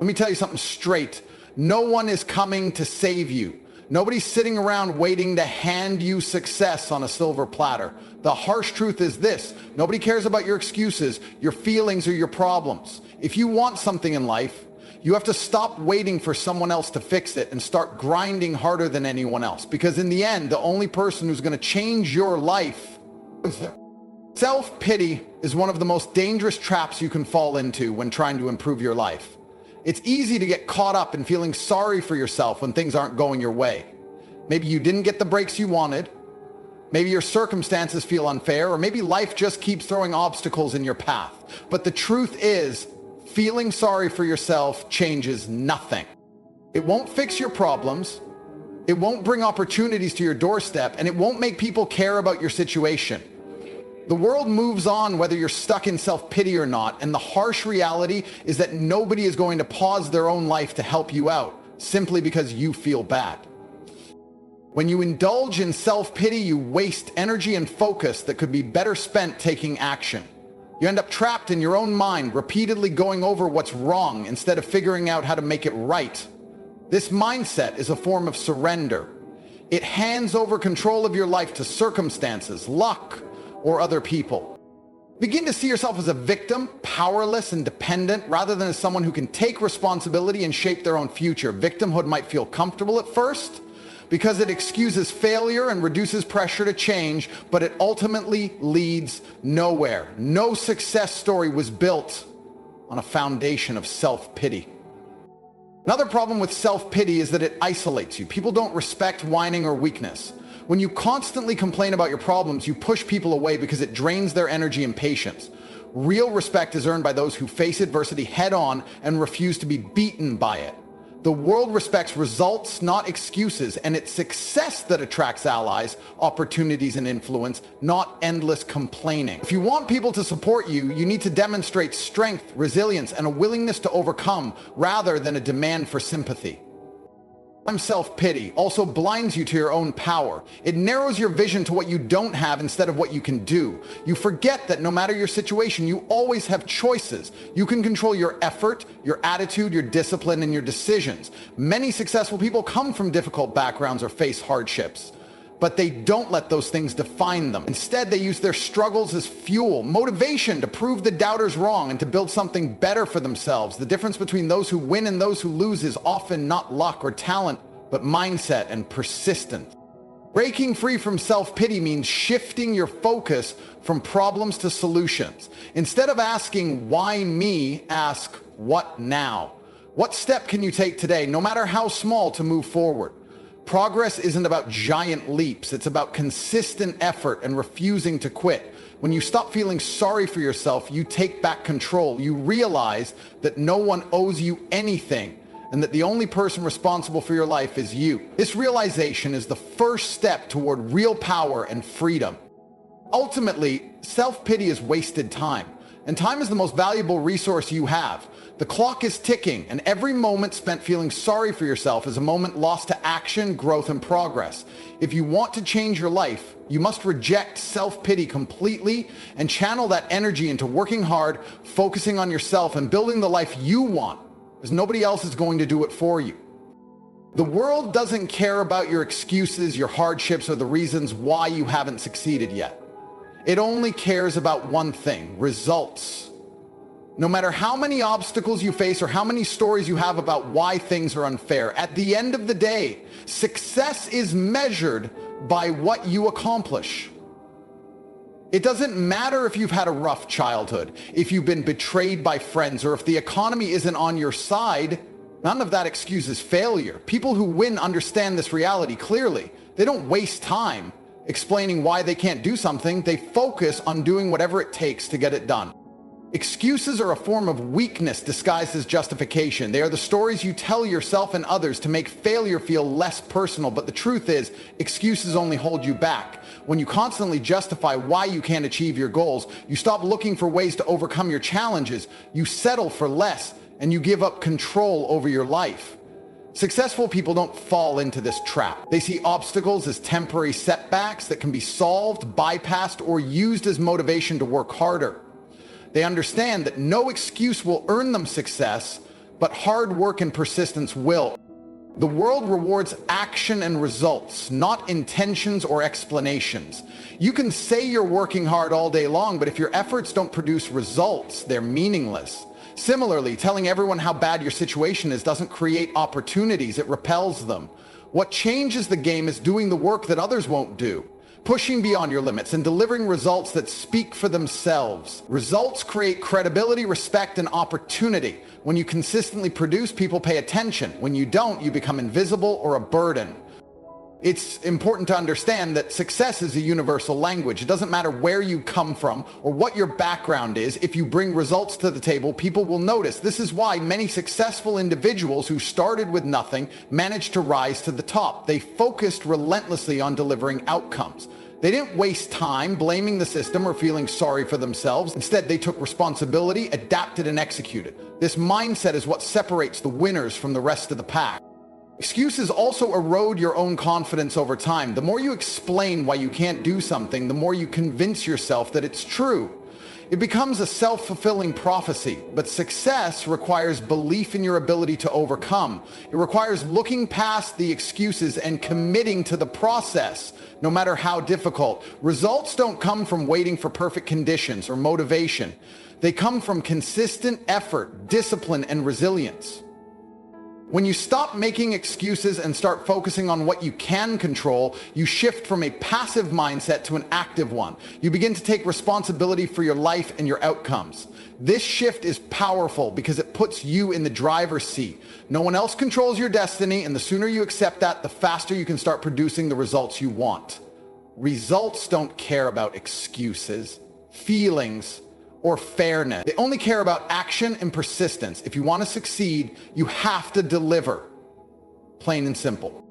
Let me tell you something straight. No one is coming to save you. Nobody's sitting around waiting to hand you success on a silver platter. The harsh truth is this: nobody cares about your excuses, your feelings, or your problems. If you want something in life, you have to stop waiting for someone else to fix it and start grinding harder than anyone else. Because in the end, the only person who's going to change your life is there. Self-pity is one of the most dangerous traps you can fall into when trying to improve your life. It's easy to get caught up in feeling sorry for yourself when things aren't going your way. Maybe you didn't get the breaks you wanted. Maybe your circumstances feel unfair, or maybe life just keeps throwing obstacles in your path. But the truth is, feeling sorry for yourself changes nothing. It won't fix your problems. It won't bring opportunities to your doorstep, and it won't make people care about your situation. The world moves on whether you're stuck in self-pity or not, and the harsh reality is that nobody is going to pause their own life to help you out simply because you feel bad. When you indulge in self-pity, you waste energy and focus that could be better spent taking action. You end up trapped in your own mind, repeatedly going over what's wrong instead of figuring out how to make it right. This mindset is a form of surrender. It hands over control of your life to circumstances, luck, or other people. Begin to see yourself as a victim, powerless and dependent, rather than as someone who can take responsibility and shape their own future. Victimhood might feel comfortable at first because it excuses failure and reduces pressure to change, but it ultimately leads nowhere. No success story was built on a foundation of self-pity. Another problem with self-pity is that it isolates you. People don't respect whining or weakness. When you constantly complain about your problems, you push people away because it drains their energy and patience. Real respect is earned by those who face adversity head-on and refuse to be beaten by it. The world respects results, not excuses, and it's success that attracts allies, opportunities, and influence, not endless complaining. If you want people to support you, you need to demonstrate strength, resilience, and a willingness to overcome rather than a demand for sympathy. Self-pity also blinds you to your own power. It narrows your vision to what you don't have instead of what you can do. You forget that no matter your situation, you always have choices. You can control your effort, your attitude, your discipline, and your decisions. Many successful people come from difficult backgrounds or face hardships, but they don't let those things define them. Instead, they use their struggles as fuel, motivation to prove the doubters wrong and to build something better for themselves. The difference between those who win and those who lose is often not luck or talent, but mindset and persistence. Breaking free from self-pity means shifting your focus from problems to solutions. Instead of asking, why me, ask, what now? What step can you take today, no matter how small, to move forward? Progress isn't about giant leaps. It's about consistent effort and refusing to quit. When you stop feeling sorry for yourself, you take back control. You realize that no one owes you anything and that the only person responsible for your life is you. This realization is the first step toward real power and freedom. Ultimately, self-pity is wasted time, and time is the most valuable resource you have. The clock is ticking, and every moment spent feeling sorry for yourself is a moment lost to action, growth, and progress. If you want to change your life, you must reject self-pity completely and channel that energy into working hard, focusing on yourself, and building the life you want, because nobody else is going to do it for you. The world doesn't care about your excuses, your hardships, or the reasons why you haven't succeeded yet. It only cares about one thing: results. No matter how many obstacles you face or how many stories you have about why things are unfair, at the end of the day, success is measured by what you accomplish. It doesn't matter if you've had a rough childhood, if you've been betrayed by friends, or if the economy isn't on your side. None of that excuses failure. People who win understand this reality clearly. They don't waste time explaining why they can't do something. They focus on doing whatever it takes to get it done. Excuses are a form of weakness disguised as justification. They are the stories you tell yourself and others to make failure feel less personal. But the truth is, excuses only hold you back. When you constantly justify why you can't achieve your goals, you stop looking for ways to overcome your challenges. You settle for less, and you give up control over your life. Successful people don't fall into this trap. They see obstacles as temporary setbacks that can be solved, bypassed, or used as motivation to work harder. They understand that no excuse will earn them success, but hard work and persistence will. The world rewards action and results, not intentions or explanations. You can say you're working hard all day long, but if your efforts don't produce results, they're meaningless. Similarly, telling everyone how bad your situation is doesn't create opportunities, it repels them. What changes the game is doing the work that others won't do, pushing beyond your limits and delivering results that speak for themselves. Results create credibility, respect, and opportunity. When you consistently produce, people pay attention. When you don't, you become invisible or a burden. It's important to understand that success is a universal language. It doesn't matter where you come from or what your background is. If you bring results to the table, people will notice. This is why many successful individuals who started with nothing managed to rise to the top. They focused relentlessly on delivering outcomes. They didn't waste time blaming the system or feeling sorry for themselves. Instead, they took responsibility, adapted, and executed. This mindset is what separates the winners from the rest of the pack. Excuses also erode your own confidence over time. The more you explain why you can't do something, the more you convince yourself that it's true. It becomes a self-fulfilling prophecy, but success requires belief in your ability to overcome. It requires looking past the excuses and committing to the process, no matter how difficult. Results don't come from waiting for perfect conditions or motivation. They come from consistent effort, discipline, and resilience. When you stop making excuses and start focusing on what you can control, you shift from a passive mindset to an active one. You begin to take responsibility for your life and your outcomes. This shift is powerful because it puts you in the driver's seat. No one else controls your destiny, and the sooner you accept that, the faster you can start producing the results you want. Results don't care about excuses, feelings, or fairness. They only care about action and persistence. If you want to succeed, you have to deliver. Plain and simple.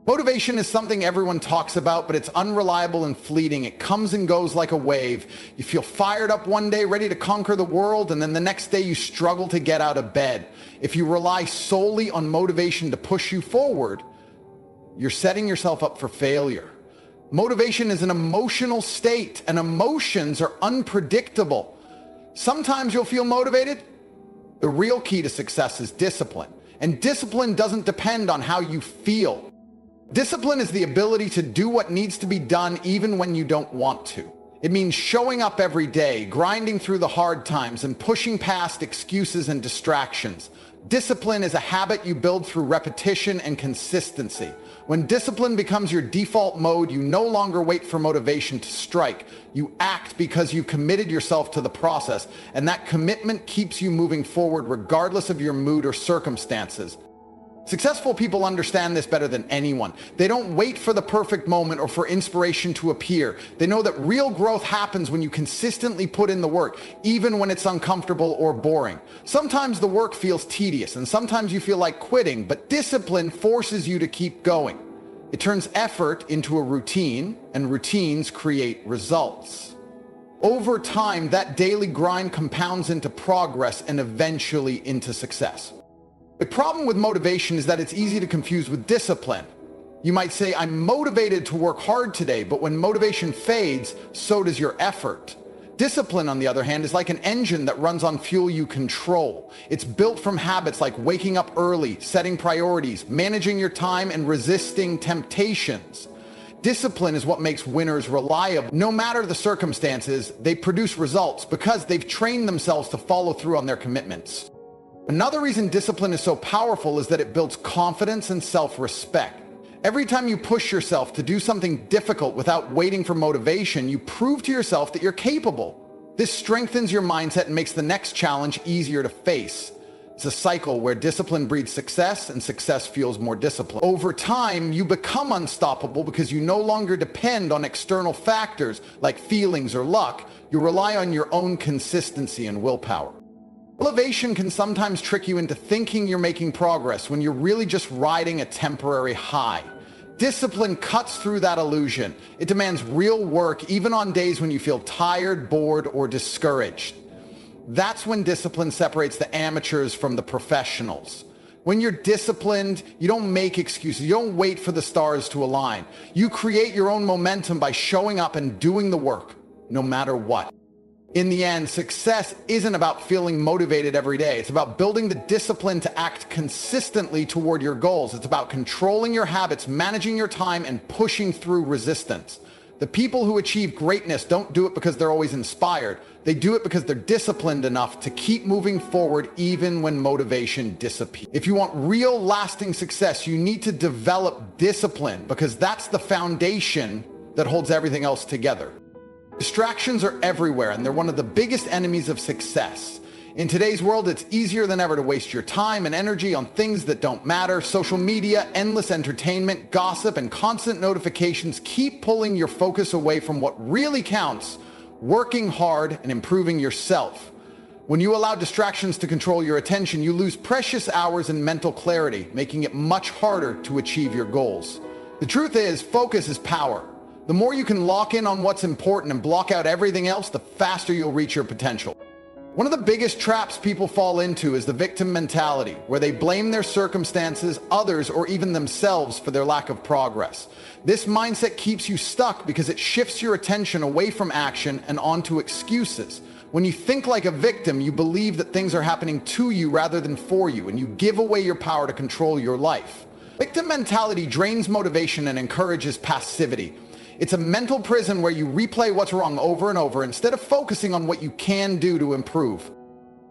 Motivation is something everyone talks about, but it's unreliable and fleeting. It comes and goes like a wave. You feel fired up one day, ready to conquer the world, and then the next day you struggle to get out of bed. If you rely solely on motivation to push you forward, you're setting yourself up for failure. Motivation is an emotional state, and emotions are unpredictable. Sometimes you'll feel motivated. The real key to success is discipline. And discipline doesn't depend on how you feel. Discipline is the ability to do what needs to be done even when you don't want to. It means showing up every day, grinding through the hard times, and pushing past excuses and distractions. Discipline is a habit you build through repetition and consistency. When discipline becomes your default mode, you no longer wait for motivation to strike. You act because you've committed yourself to the process, and that commitment keeps you moving forward regardless of your mood or circumstances. Successful people understand this better than anyone. They don't wait for the perfect moment or for inspiration to appear. They know that real growth happens when you consistently put in the work, even when it's uncomfortable or boring. Sometimes the work feels tedious, and sometimes you feel like quitting, but discipline forces you to keep going. It turns effort into a routine, and routines create results. Over time, that daily grind compounds into progress and eventually into success. The problem with motivation is that it's easy to confuse with discipline. You might say, I'm motivated to work hard today, but when motivation fades, so does your effort. Discipline, on the other hand, is like an engine that runs on fuel you control. It's built from habits like waking up early, setting priorities, managing your time, and resisting temptations. Discipline is what makes winners reliable. No matter the circumstances, they produce results because they've trained themselves to follow through on their commitments. Another reason discipline is so powerful is that it builds confidence and self-respect. Every time you push yourself to do something difficult without waiting for motivation, you prove to yourself that you're capable. This strengthens your mindset and makes the next challenge easier to face. It's a cycle where discipline breeds success and success fuels more discipline. Over time, you become unstoppable because you no longer depend on external factors like feelings or luck. You rely on your own consistency and willpower. Motivation can sometimes trick you into thinking you're making progress when you're really just riding a temporary high. Discipline cuts through that illusion. It demands real work even on days when you feel tired, bored, or discouraged. That's when discipline separates the amateurs from the professionals. When you're disciplined, you don't make excuses. You don't wait for the stars to align. You create your own momentum by showing up and doing the work, no matter what. In the end, success isn't about feeling motivated every day. It's about building the discipline to act consistently toward your goals. It's about controlling your habits, managing your time, and pushing through resistance. The people who achieve greatness don't do it because they're always inspired. They do it because they're disciplined enough to keep moving forward even when motivation disappears. If you want real lasting success, you need to develop discipline because that's the foundation that holds everything else together. Distractions are everywhere, and they're one of the biggest enemies of success. In today's world, it's easier than ever to waste your time and energy on things that don't matter. Social media, endless entertainment, gossip, and constant notifications keep pulling your focus away from what really counts, working hard and improving yourself. When you allow distractions to control your attention, you lose precious hours in mental clarity, making it much harder to achieve your goals. The truth is, focus is power. The more you can lock in on what's important and block out everything else, the faster you'll reach your potential. One of the biggest traps people fall into is the victim mentality, where they blame their circumstances, others, or even themselves for their lack of progress. This mindset keeps you stuck because it shifts your attention away from action and onto excuses. When you think like a victim, you believe that things are happening to you rather than for you, and you give away your power to control your life. Victim mentality drains motivation and encourages passivity. It's a mental prison where you replay what's wrong over and over instead of focusing on what you can do to improve.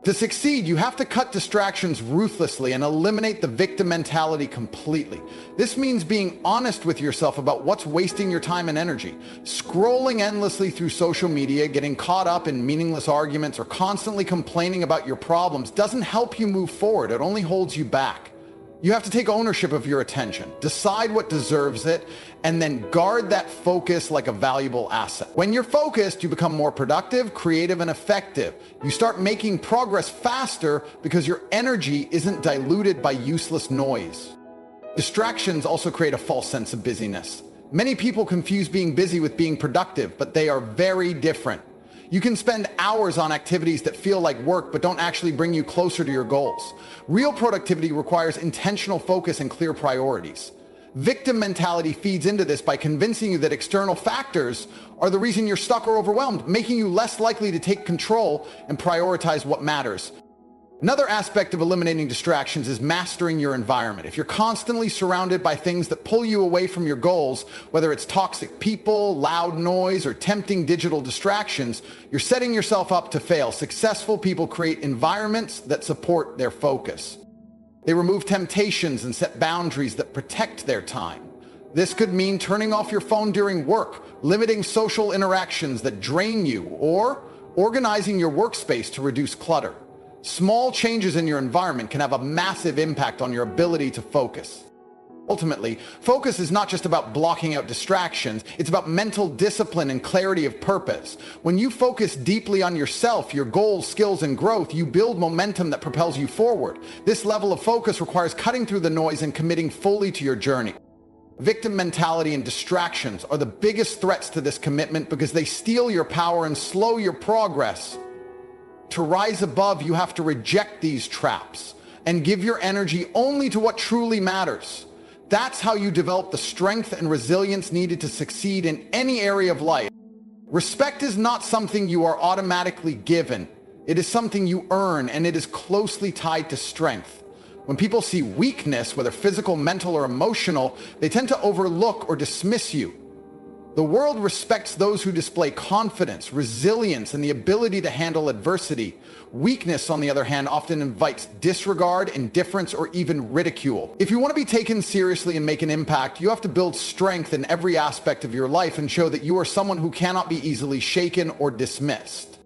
To succeed, you have to cut distractions ruthlessly and eliminate the victim mentality completely. This means being honest with yourself about what's wasting your time and energy. Scrolling endlessly through social media, getting caught up in meaningless arguments, or constantly complaining about your problems doesn't help you move forward. It only holds you back. You have to take ownership of your attention, decide what deserves it, and then guard that focus like a valuable asset. When you're focused, you become more productive, creative, and effective. You start making progress faster because your energy isn't diluted by useless noise. Distractions also create a false sense of busyness. Many people confuse being busy with being productive, but they are very different. You can spend hours on activities that feel like work but don't actually bring you closer to your goals. Real productivity requires intentional focus and clear priorities. Victim mentality feeds into this by convincing you that external factors are the reason you're stuck or overwhelmed, making you less likely to take control and prioritize what matters. Another aspect of eliminating distractions is mastering your environment. If you're constantly surrounded by things that pull you away from your goals, whether it's toxic people, loud noise, or tempting digital distractions, you're setting yourself up to fail. Successful people create environments that support their focus. They remove temptations and set boundaries that protect their time. This could mean turning off your phone during work, limiting social interactions that drain you, or organizing your workspace to reduce clutter. Small changes in your environment can have a massive impact on your ability to focus. Ultimately, focus is not just about blocking out distractions, it's about mental discipline and clarity of purpose. When you focus deeply on yourself, your goals, skills, and growth, you build momentum that propels you forward. This level of focus requires cutting through the noise and committing fully to your journey. Victim mentality and distractions are the biggest threats to this commitment because they steal your power and slow your progress. To rise above, you have to reject these traps and give your energy only to what truly matters. That's how you develop the strength and resilience needed to succeed in any area of life. Respect is not something you are automatically given. It is something you earn, and it is closely tied to strength. When people see weakness, whether physical, mental, or emotional, they tend to overlook or dismiss you. The world respects those who display confidence, resilience, and the ability to handle adversity. Weakness, on the other hand, often invites disregard, indifference, or even ridicule. If you want to be taken seriously and make an impact, you have to build strength in every aspect of your life and show that you are someone who cannot be easily shaken or dismissed.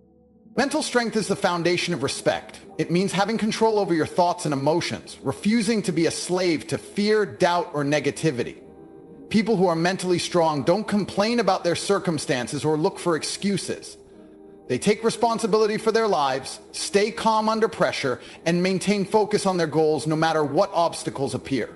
Mental strength is the foundation of respect. It means having control over your thoughts and emotions, refusing to be a slave to fear, doubt, or negativity. People who are mentally strong don't complain about their circumstances or look for excuses. They take responsibility for their lives, stay calm under pressure, and maintain focus on their goals no matter what obstacles appear.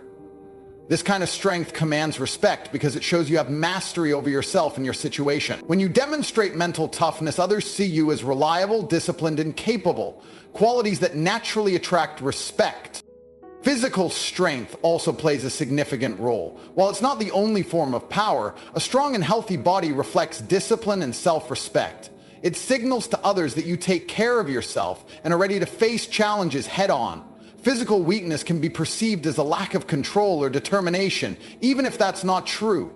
This kind of strength commands respect because it shows you have mastery over yourself and your situation. When you demonstrate mental toughness, others see you as reliable, disciplined, and capable, qualities that naturally attract respect. Physical strength also plays a significant role. While it's not the only form of power, a strong and healthy body reflects discipline and self-respect. It signals to others that you take care of yourself and are ready to face challenges head on. Physical weakness can be perceived as a lack of control or determination, even if that's not true.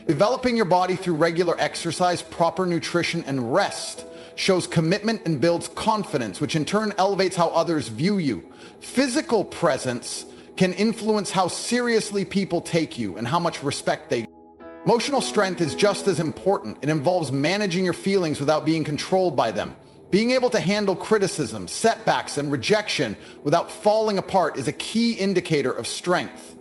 Developing your body through regular exercise, proper nutrition, and rest shows commitment and builds confidence, which in turn elevates how others view you. Physical presence can influence how seriously people take you and how much respect they give. Emotional strength is just as important. It involves managing your feelings without being controlled by them. Being able to handle criticism, setbacks, and rejection without falling apart is a key indicator of strength.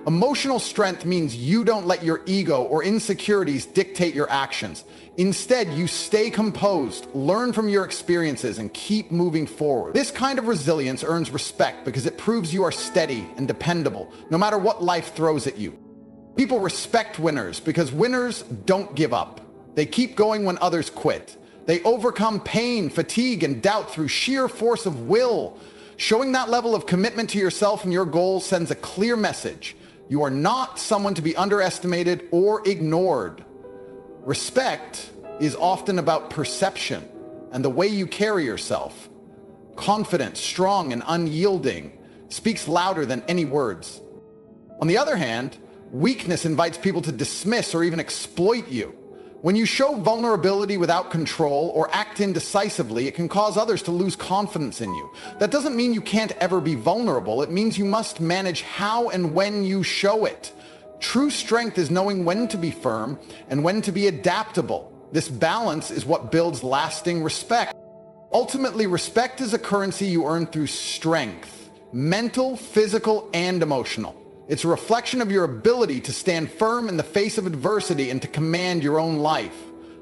Emotional strength means you don't let your ego or insecurities dictate your actions. Instead, you stay composed, learn from your experiences, and keep moving forward. This kind of resilience earns respect because it proves you are steady and dependable, no matter what life throws at you. People respect winners because winners don't give up. They keep going when others quit. They overcome pain, fatigue, and doubt through sheer force of will. Showing that level of commitment to yourself and your goals sends a clear message. You are not someone to be underestimated or ignored. Respect is often about perception and the way you carry yourself. Confident, strong, and unyielding speaks louder than any words. On the other hand, weakness invites people to dismiss or even exploit you. When you show vulnerability without control or act indecisively, it can cause others to lose confidence in you. That doesn't mean you can't ever be vulnerable. It means you must manage how and when you show it. True strength is knowing when to be firm and when to be adaptable. This balance is what builds lasting respect. Ultimately, respect is a currency you earn through strength, mental, physical, and emotional. It's a reflection of your ability to stand firm in the face of adversity and to command your own life.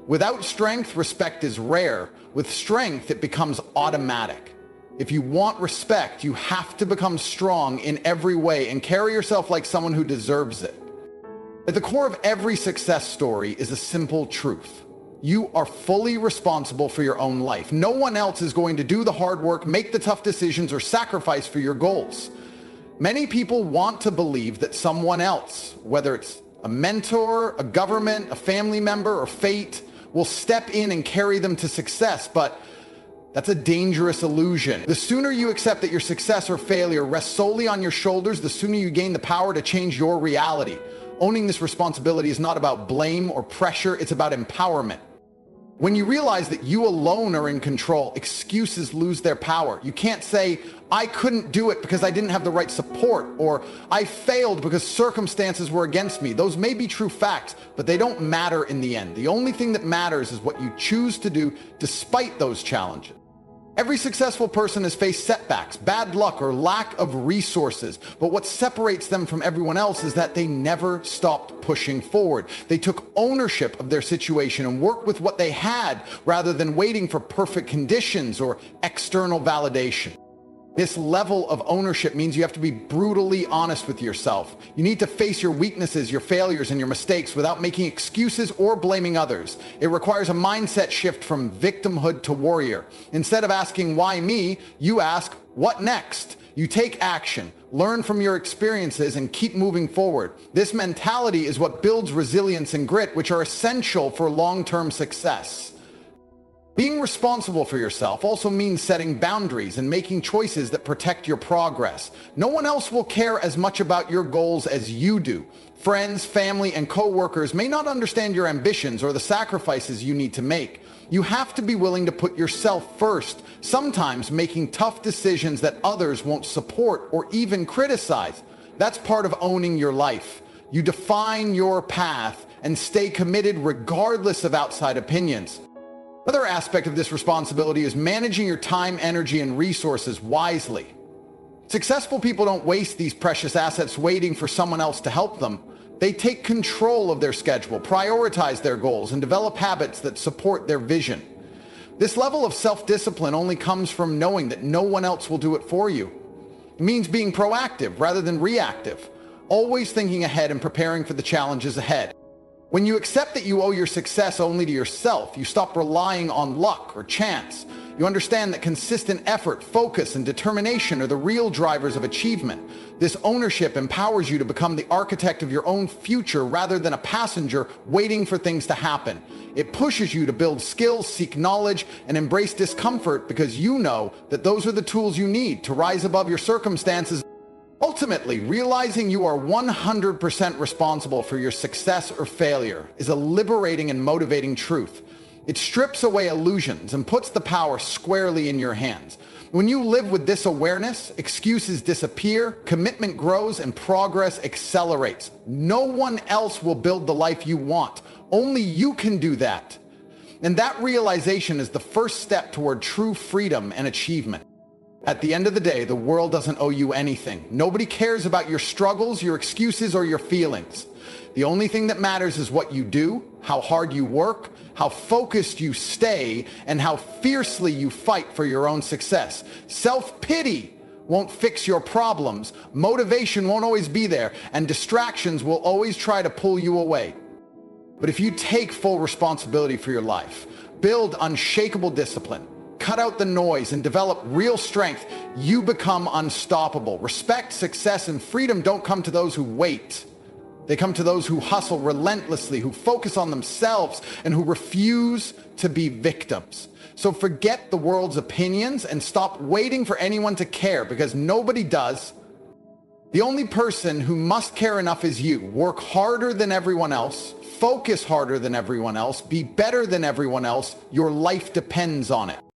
Without strength, respect is rare. With strength, it becomes automatic. If you want respect, you have to become strong in every way and carry yourself like someone who deserves it. At the core of every success story is a simple truth. You are fully responsible for your own life. No one else is going to do the hard work, make the tough decisions, or sacrifice for your goals. Many people want to believe that someone else, whether it's a mentor, a government, a family member, or fate, will step in and carry them to success, but that's a dangerous illusion. The sooner you accept that your success or failure rests solely on your shoulders, the sooner you gain the power to change your reality. Owning this responsibility is not about blame or pressure, it's about empowerment. When you realize that you alone are in control, excuses lose their power. You can't say, I couldn't do it because I didn't have the right support, or I failed because circumstances were against me. Those may be true facts, but they don't matter in the end. The only thing that matters is what you choose to do despite those challenges. Every successful person has faced setbacks, bad luck, or lack of resources. But what separates them from everyone else is that they never stopped pushing forward. They took ownership of their situation and worked with what they had rather than waiting for perfect conditions or external validation. This level of ownership means you have to be brutally honest with yourself. You need to face your weaknesses, your failures, and your mistakes without making excuses or blaming others. It requires a mindset shift from victimhood to warrior. Instead of asking, why me, you ask, what next? You take action, learn from your experiences, and keep moving forward. This mentality is what builds resilience and grit, which are essential for long-term success. Being responsible for yourself also means setting boundaries and making choices that protect your progress. No one else will care as much about your goals as you do. Friends, family, and co-workers may not understand your ambitions or the sacrifices you need to make. You have to be willing to put yourself first, sometimes making tough decisions that others won't support or even criticize. That's part of owning your life. You define your path and stay committed regardless of outside opinions. Another aspect of this responsibility is managing your time, energy, and resources wisely. Successful people don't waste these precious assets waiting for someone else to help them. They take control of their schedule, prioritize their goals, and develop habits that support their vision. This level of self-discipline only comes from knowing that no one else will do it for you. It means being proactive rather than reactive, always thinking ahead and preparing for the challenges ahead. When you accept that you owe your success only to yourself, you stop relying on luck or chance. You understand that consistent effort, focus, and determination are the real drivers of achievement. This ownership empowers you to become the architect of your own future rather than a passenger waiting for things to happen. It pushes you to build skills, seek knowledge, and embrace discomfort because you know that those are the tools you need to rise above your circumstances. Ultimately, realizing you are 100% responsible for your success or failure is a liberating and motivating truth. It strips away illusions and puts the power squarely in your hands. When you live with this awareness, excuses disappear, commitment grows, and progress accelerates. No one else will build the life you want. Only you can do that. And that realization is the first step toward true freedom and achievement. At the end of the day, the world doesn't owe you anything. Nobody cares about your struggles, your excuses, or your feelings. The only thing that matters is what you do, how hard you work, how focused you stay, and how fiercely you fight for your own success. Self-pity won't fix your problems. Motivation won't always be there, and distractions will always try to pull you away. But if you take full responsibility for your life, build unshakable discipline, cut out the noise, and develop real strength, you become unstoppable. Respect, success, and freedom don't come to those who wait. They come to those who hustle relentlessly, who focus on themselves, and who refuse to be victims. So forget the world's opinions and stop waiting for anyone to care, because nobody does. The only person who must care enough is you. Work harder than everyone else, focus harder than everyone else, be better than everyone else. Your life depends on it.